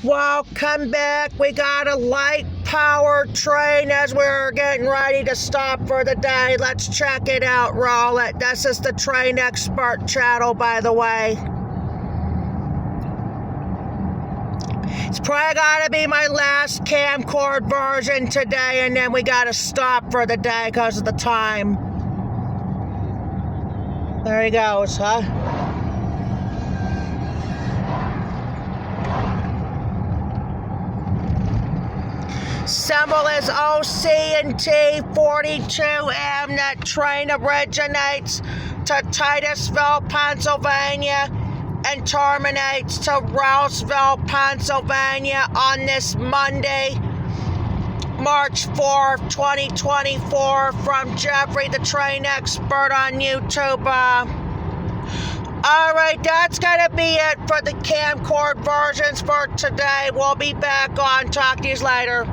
Welcome back. We got a light power train as we're getting ready to stop for the day. Let's check it out, roll it. This is the Train Expert channel, by the way. It's probably gotta be my last camcord version today, and then we gotta stop for the day because of the time. There he goes, huh? Symbol is OC&T 42M. That train originates to Titusville, Pennsylvania, and terminates to Rouseville, Pennsylvania on this Monday, March 4th, 2024, from Jeffrey the Train Expert on YouTube. Alright, that's gonna be it for the camcord versions for today. We'll be back on. Talk to you later.